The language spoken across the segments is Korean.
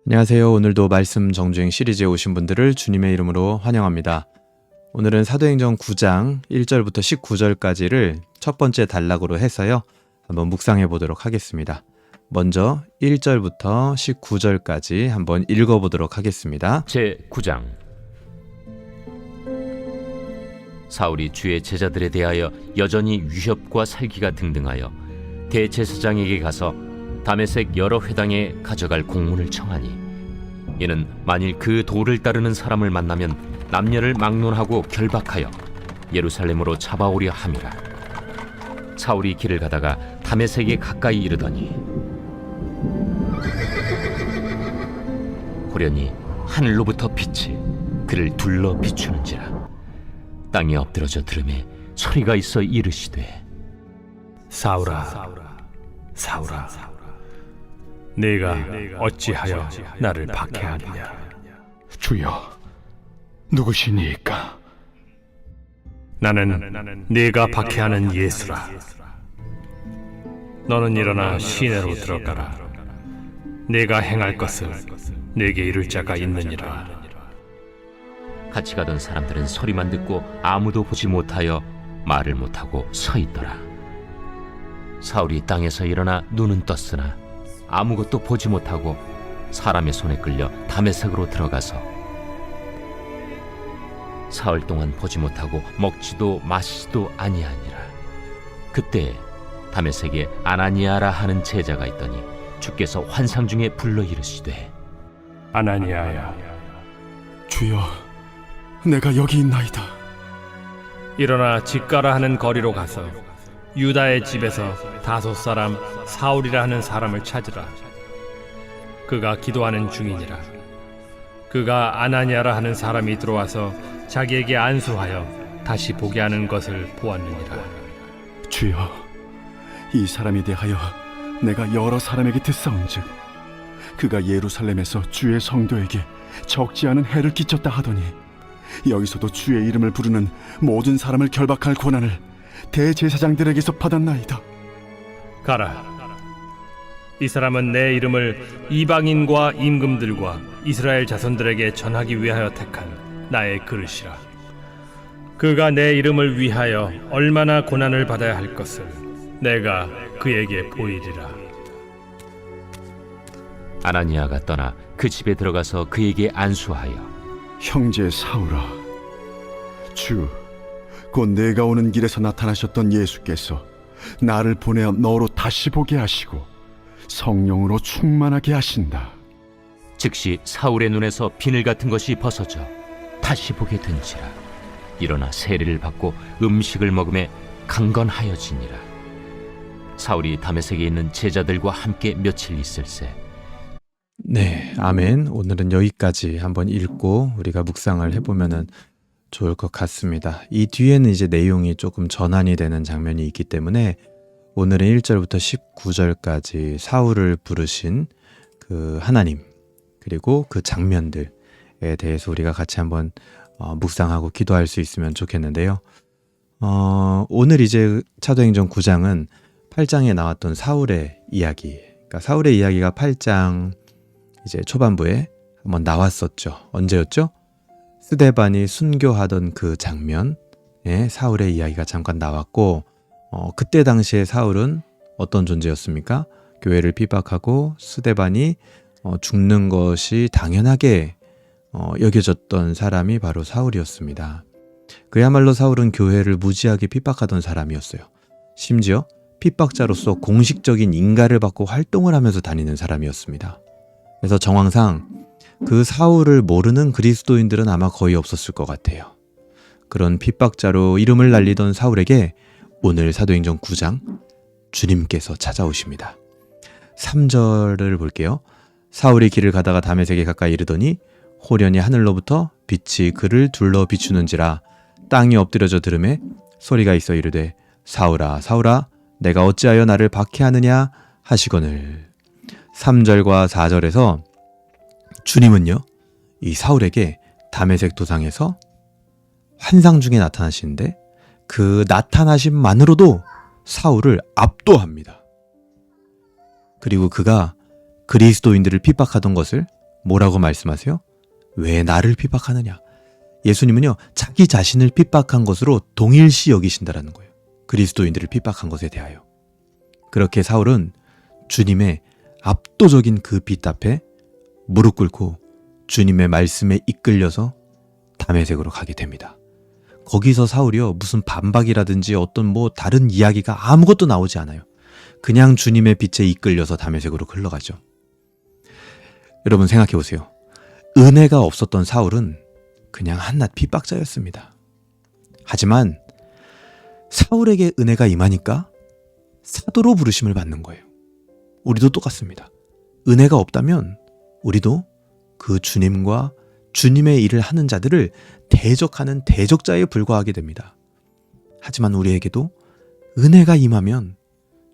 안녕하세요. 오늘도 말씀 정주행 시리즈에 오신 분들을 주님의 이름으로 환영합니다. 오늘은 사도행전 9장 1절부터 19절까지를 첫 번째 단락으로 해서요. 한번 묵상해 보도록 하겠습니다. 먼저 1절부터 19절까지 한번 읽어보도록 하겠습니다. 제9장 사울이 주의 제자들에 대하여 여전히 위협과 살기가 등등하여 대제사장에게 가서 다메섹 여러 회당에 가져갈 공문을 청하니 이는 만일 그 도를 따르는 사람을 만나면 남녀를 막론하고 결박하여 예루살렘으로 잡아오려 함이라. 사울이 길을 가다가 다메섹에 가까이 이르더니 호련히 하늘로부터 빛이 그를 둘러 비추는지라. 땅에 엎드러져 들음에 소리가 있어 이르시되 사울아, 사울아, 네가 어찌하여 나를 박해하느냐? 주여, 누구시니까? 나는 네가 박해하는 예수라. 너는 일어나 시내로 들어가라. 네가 행할 것을 네게 이룰 자가 있느니라. 같이 가던 사람들은 소리만 듣고 아무도 보지 못하여 말을 못하고 서 있더라. 사울이 땅에서 일어나 눈은 떴으나 아무것도 보지 못하고 사람의 손에 끌려 다메섹으로 들어가서 사흘 동안 보지 못하고 먹지도 마시지도 아니하니라. 그때 다메섹에 아나니아라 하는 제자가 있더니 주께서 환상 중에 불러 이르시되 아나니아야, 주여, 내가 여기 있나이다. 일어나 집가라 하는 거리로 가서 유다의 집에서 다소 사람 사울이라 하는 사람을 찾으라. 그가 기도하는 중이니라. 그가 아나니아라 하는 사람이 들어와서 자기에게 안수하여 다시 보게 하는 것을 보았느니라. 주여, 이 사람에 대하여 내가 여러 사람에게 듣사온즉 그가 예루살렘에서 주의 성도에게 적지 않은 해를 끼쳤다 하더니 여기서도 주의 이름을 부르는 모든 사람을 결박할 권한을 대제사장들에게서 받았나이다. 가라. 이 사람은 내 이름을 이방인과 임금들과 이스라엘 자손들에게 전하기 위하여 택한 나의 그릇이라. 그가 내 이름을 위하여 얼마나 고난을 받아야 할 것을 내가 그에게 보이리라. 아나니아가 떠나 그 집에 들어가서 그에게 안수하여 형제 사울아, 곧 내가 오는 길에서 나타나셨던 예수께서 나를 보내어 너로 다시 보게 하시고 성령으로 충만하게 하신다. 즉시 사울의 눈에서 비늘 같은 것이 벗어져 다시 보게 된지라. 일어나 세례를 받고 음식을 먹음에 강건하여지니라. 사울이 다메섹에 있는 제자들과 함께 며칠 있을새. 네, 아멘. 오늘은 여기까지 한번 읽고 우리가 묵상을 해보면은 좋을 것 같습니다. 이 뒤에는 이제 내용이 조금 전환이 되는 장면이 있기 때문에 오늘은 1절부터 19절까지 사울을 부르신 그 하나님 그리고 그 장면들에 대해서 우리가 같이 한번 묵상하고 기도할 수 있으면 좋겠는데요. 오늘 이제 사도행전 9장은 8장에 나왔던 사울의 이야기, 그러니까 사울의 이야기가 8장 이제 초반부에 한번 나왔었죠. 언제였죠? 스데반이 순교하던 그 장면에 사울의 이야기가 잠깐 나왔고 그때 당시에 사울은 어떤 존재였습니까? 교회를 핍박하고 스데반이 죽는 것이 당연하게 여겨졌던 사람이 바로 사울이었습니다. 그야말로 사울은 교회를 무지하게 핍박하던 사람이었어요. 심지어 핍박자로서 공식적인 인가를 받고 활동을 하면서 다니는 사람이었습니다. 그래서 정황상 그 사울을 모르는 그리스도인들은 아마 거의 없었을 것 같아요. 그런 핍박자로 이름을 날리던 사울에게 오늘 사도행전 9장 주님께서 찾아오십니다. 3절을 볼게요. 사울이 길을 가다가 다메섹에 가까이 이르더니 호련히 하늘로부터 빛이 그를 둘러 비추는지라. 땅이 엎드려져 들음에 소리가 있어 이르되 사울아, 사울아, 내가 어찌하여 나를 박해하느냐 하시거늘. 3절과 4절에서 주님은요, 이 사울에게 다메섹 도상에서 환상 중에 나타나시는데 그 나타나심만으로도 사울을 압도합니다. 그리고 그가 그리스도인들을 핍박하던 것을 뭐라고 말씀하세요? 왜 나를 핍박하느냐? 예수님은요, 자기 자신을 핍박한 것으로 동일시 여기신다라는 거예요. 그리스도인들을 핍박한 것에 대하여. 그렇게 사울은 주님의 압도적인 그 빛 앞에 무릎 꿇고 주님의 말씀에 이끌려서 다메섹으로 가게 됩니다. 거기서 사울이요, 무슨 반박이라든지 어떤 뭐 다른 이야기가 아무것도 나오지 않아요. 그냥 주님의 빛에 이끌려서 다메섹으로 흘러가죠. 여러분 생각해 보세요. 은혜가 없었던 사울은 그냥 한낱 핍박자였습니다. 하지만 사울에게 은혜가 임하니까 사도로 부르심을 받는 거예요. 우리도 똑같습니다. 은혜가 없다면 우리도 그 주님과 주님의 일을 하는 자들을 대적하는 대적자에 불과하게 됩니다. 하지만 우리에게도 은혜가 임하면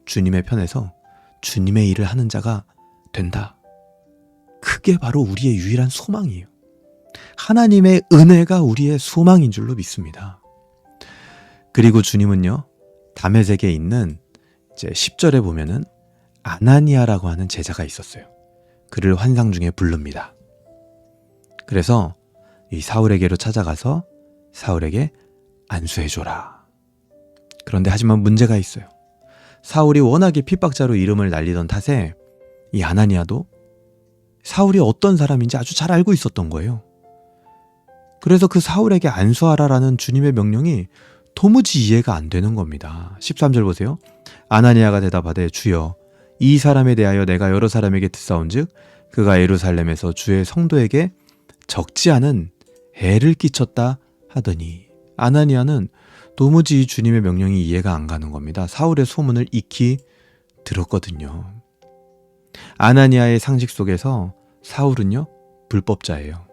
주님의 편에서 주님의 일을 하는 자가 된다. 그게 바로 우리의 유일한 소망이에요. 하나님의 은혜가 우리의 소망인 줄로 믿습니다. 그리고 주님은요, 다메섹에 있는 이제 10절에 보면은 아나니아라고 하는 제자가 있었어요. 그를 환상 중에 부릅니다. 그래서 이 사울에게로 찾아가서 사울에게 안수해줘라. 그런데 하지만 문제가 있어요. 사울이 워낙에 핍박자로 이름을 날리던 탓에 이 아나니아도 사울이 어떤 사람인지 아주 잘 알고 있었던 거예요. 그래서 그 사울에게 안수하라라는 주님의 명령이 도무지 이해가 안 되는 겁니다. 13절 보세요. 아나니아가 대답하되 주여 이 사람에 대하여 내가 여러 사람에게 듣사온즉 그가 예루살렘에서 주의 성도에게 적지 않은 해를 끼쳤다 하더니, 아나니아는 도무지 주님의 명령이 이해가 안 가는 겁니다. 사울의 소문을 익히 들었거든요. 아나니아의 상식 속에서 사울은요, 불법자예요.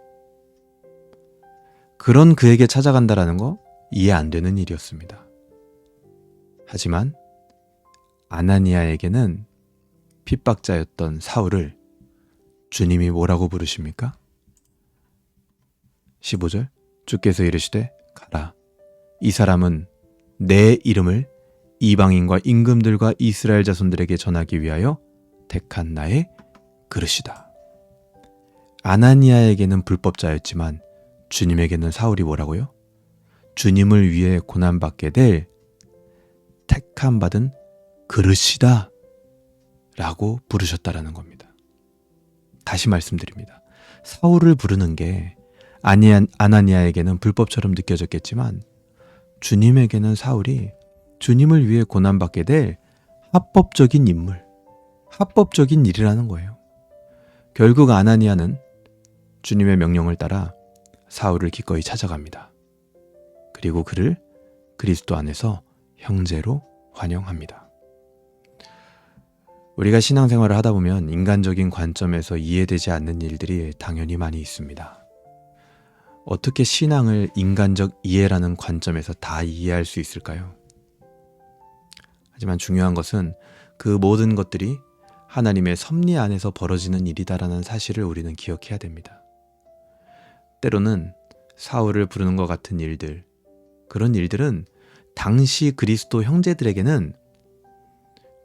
그런 그에게 찾아간다라는 거 이해 안 되는 일이었습니다. 하지만 아나니아에게는 핍박자였던 사울을 주님이 뭐라고 부르십니까? 15절 주께서 이르시되 가라. 이 사람은 내 이름을 이방인과 임금들과 이스라엘 자손들에게 전하기 위하여 택한 나의 그릇이다. 아나니아에게는 불법자였지만 주님에게는 사울이 뭐라고요? 주님을 위해 고난받게 될 택함 받은 그릇이다 라고 부르셨다라는 겁니다. 다시 말씀드립니다. 사울을 부르는 게 아나니아에게는 불법처럼 느껴졌겠지만 주님에게는 사울이 주님을 위해 고난받게 될 합법적인 인물, 합법적인 일이라는 거예요. 결국 아나니아는 주님의 명령을 따라 사울을 기꺼이 찾아갑니다. 그리고 그를 그리스도 안에서 형제로 환영합니다. 우리가 신앙생활을 하다 보면 인간적인 관점에서 이해되지 않는 일들이 당연히 많이 있습니다. 어떻게 신앙을 인간적 이해라는 관점에서 다 이해할 수 있을까요? 하지만 중요한 것은 그 모든 것들이 하나님의 섭리 안에서 벌어지는 일이다라는 사실을 우리는 기억해야 됩니다. 때로는 사울을 부르는 것 같은 일들, 그런 일들은 당시 그리스도 형제들에게는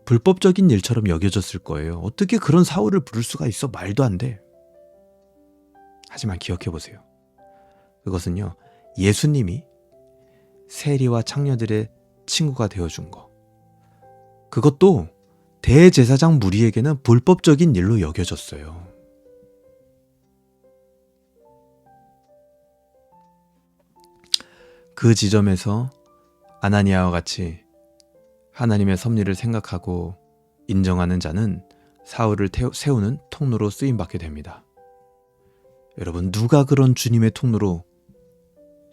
불법적인 일처럼 여겨졌을 거예요. 어떻게 그런 사울을 부를 수가 있어? 말도 안 돼. 하지만 기억해 보세요. 그것은요, 예수님이 세리와 창녀들의 친구가 되어준 거, 그것도 대제사장 무리에게는 불법적인 일로 여겨졌어요. 그 지점에서 아나니아와 같이 하나님의 섭리를 생각하고 인정하는 자는 사울을 세우는 통로로 쓰임받게 됩니다. 여러분, 누가 그런 주님의 통로로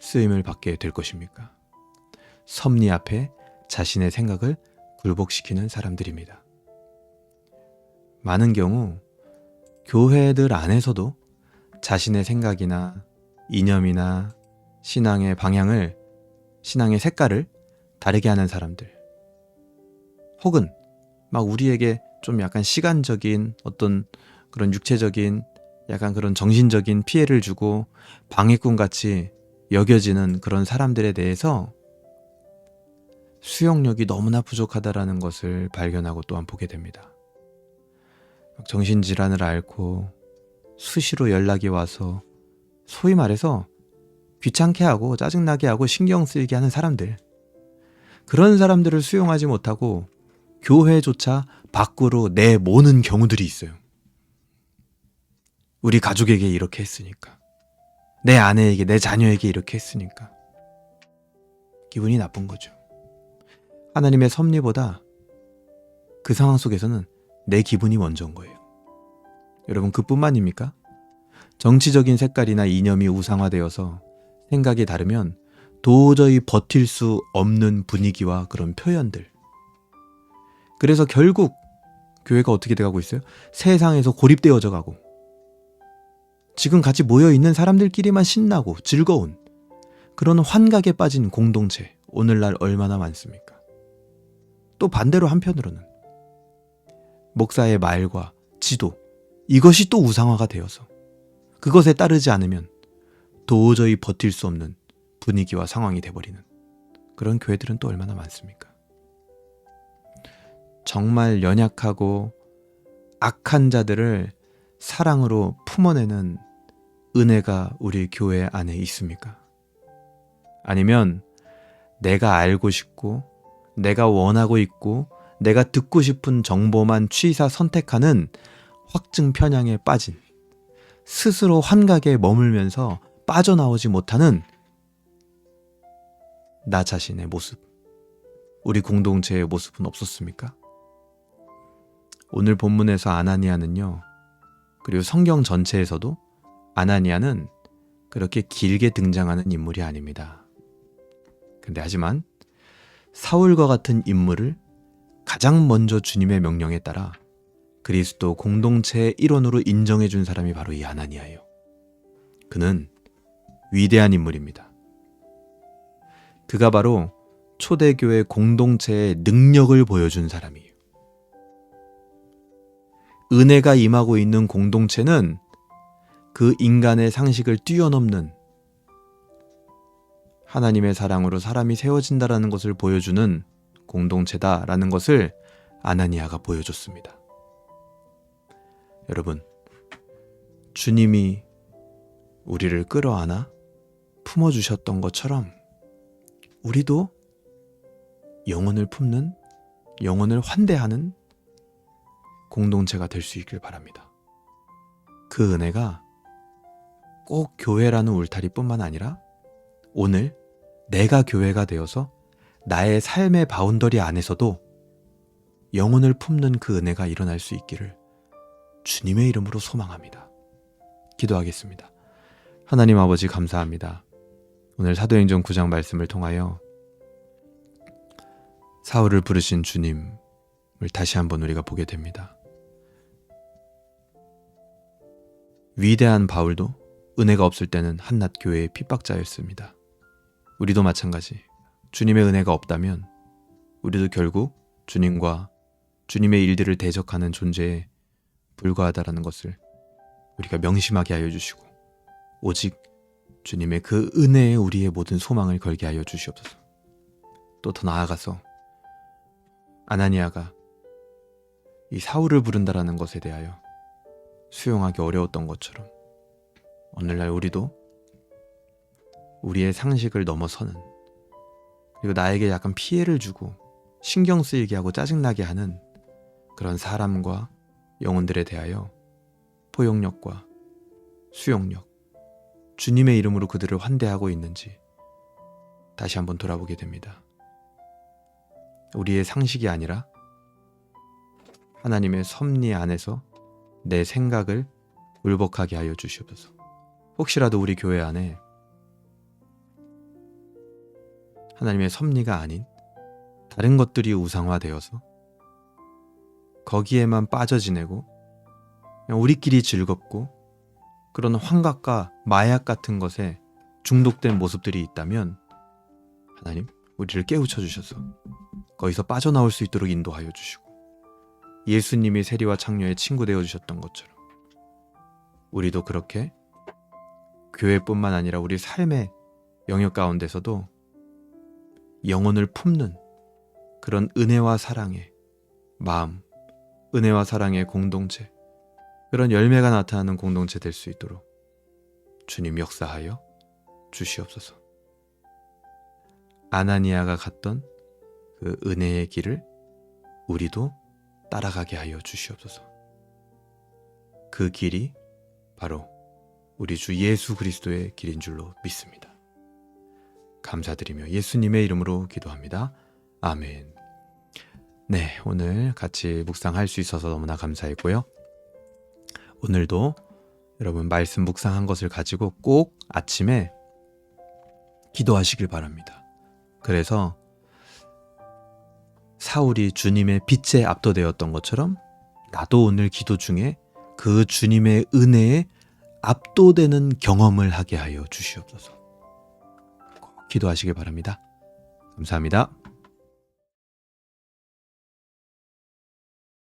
쓰임을 받게 될 것입니까? 섭리 앞에 자신의 생각을 굴복시키는 사람들입니다. 많은 경우 교회들 안에서도 자신의 생각이나 이념이나 신앙의 방향을, 신앙의 색깔을 다르게 하는 사람들, 혹은 막 우리에게 좀 약간 시간적인 어떤 그런 육체적인 약간 그런 정신적인 피해를 주고 방해꾼같이 여겨지는 그런 사람들에 대해서 수용력이 너무나 부족하다라는 것을 발견하고 또한 보게 됩니다. 정신질환을 앓고 수시로 연락이 와서 소위 말해서 귀찮게 하고 짜증나게 하고 신경 쓰이게 하는 사람들, 그런 사람들을 수용하지 못하고 교회조차 밖으로 내모는 경우들이 있어요. 우리 가족에게 이렇게 했으니까, 내 아내에게, 내 자녀에게 이렇게 했으니까. 기분이 나쁜 거죠. 하나님의 섭리보다 그 상황 속에서는 내 기분이 먼저인 거예요. 여러분, 그뿐만입니까? 정치적인 색깔이나 이념이 우상화되어서 생각이 다르면 도저히 버틸 수 없는 분위기와 그런 표현들. 그래서 결국 교회가 어떻게 돼가고 있어요? 세상에서 고립되어져 가고, 지금 같이 모여있는 사람들끼리만 신나고 즐거운 그런 환각에 빠진 공동체, 오늘날 얼마나 많습니까? 또 반대로 한편으로는 목사의 말과 지도, 이것이 또 우상화가 되어서 그것에 따르지 않으면 도저히 버틸 수 없는 분위기와 상황이 돼버리는 그런 교회들은 또 얼마나 많습니까? 정말 연약하고 악한 자들을 사랑으로 품어내는 은혜가 우리 교회 안에 있습니까? 아니면 내가 알고 싶고 내가 원하고 있고 내가 듣고 싶은 정보만 취사 선택하는 확증 편향에 빠진, 스스로 환각에 머물면서 빠져나오지 못하는 나 자신의 모습, 우리 공동체의 모습은 없었습니까? 오늘 본문에서 아나니아는요, 그리고 성경 전체에서도 아나니아는 그렇게 길게 등장하는 인물이 아닙니다. 근데 하지만 사울과 같은 인물을 가장 먼저 주님의 명령에 따라 그리스도 공동체의 일원으로 인정해 준 사람이 바로 이 아나니아예요. 그는 위대한 인물입니다. 그가 바로 초대교회 공동체의 능력을 보여준 사람이에요. 은혜가 임하고 있는 공동체는 그 인간의 상식을 뛰어넘는 하나님의 사랑으로 사람이 세워진다라는 것을 보여주는 공동체다라는 것을 아나니아가 보여줬습니다. 여러분, 주님이 우리를 끌어안아 품어주셨던 것처럼 우리도 영혼을 품는, 영혼을 환대하는 공동체가 될 수 있길 바랍니다. 그 은혜가 꼭 교회라는 울타리뿐만 아니라 오늘 내가 교회가 되어서 나의 삶의 바운더리 안에서도 영혼을 품는 그 은혜가 일어날 수 있기를 주님의 이름으로 소망합니다. 기도하겠습니다. 하나님 아버지, 감사합니다. 오늘 사도행전 9장 말씀을 통하여 사울을 부르신 주님을 다시 한번 우리가 보게 됩니다. 위대한 바울도 은혜가 없을 때는 한낱 교회의 핍박자였습니다. 우리도 마찬가지. 주님의 은혜가 없다면 우리도 결국 주님과 주님의 일들을 대적하는 존재에 불과하다라는 것을 우리가 명심하게 하여 주시고, 오직 주님의 그 은혜에 우리의 모든 소망을 걸게 하여 주시옵소서. 또 더 나아가서 아나니아가 이 사울을 부른다라는 것에 대하여 수용하기 어려웠던 것처럼 오늘날 우리도 우리의 상식을 넘어서는, 그리고 나에게 약간 피해를 주고 신경 쓰이게 하고 짜증나게 하는 그런 사람과 영혼들에 대하여 포용력과 수용력, 주님의 이름으로 그들을 환대하고 있는지 다시 한번 돌아보게 됩니다. 우리의 상식이 아니라 하나님의 섭리 안에서 내 생각을 굴복하게 하여 주시옵소서. 혹시라도 우리 교회 안에 하나님의 섭리가 아닌 다른 것들이 우상화되어서 거기에만 빠져 지내고 그냥 우리끼리 즐겁고 그런 환각과 마약 같은 것에 중독된 모습들이 있다면 하나님, 우리를 깨우쳐 주셔서 거기서 빠져나올 수 있도록 인도하여 주시고, 예수님이 세리와 창녀의 친구 되어 주셨던 것처럼 우리도 그렇게 교회뿐만 아니라 우리 삶의 영역 가운데서도 영혼을 품는 그런 은혜와 사랑의 마음, 은혜와 사랑의 공동체, 그런 열매가 나타나는 공동체 될 수 있도록 주님 역사하여 주시옵소서. 아나니아가 갔던 그 은혜의 길을 우리도 따라가게 하여 주시옵소서. 그 길이 바로 우리 주 예수 그리스도의 길인 줄로 믿습니다. 감사드리며 예수님의 이름으로 기도합니다. 아멘. 네, 오늘 같이 묵상할 수 있어서 너무나 감사했고요. 오늘도 여러분 말씀 묵상한 것을 가지고 꼭 아침에 기도하시길 바랍니다. 그래서 사울이 주님의 빛에 압도되었던 것처럼 나도 오늘 기도 중에 그 주님의 은혜에 압도되는 경험을 하게 하여 주시옵소서. 꼭 기도하시길 바랍니다. 감사합니다.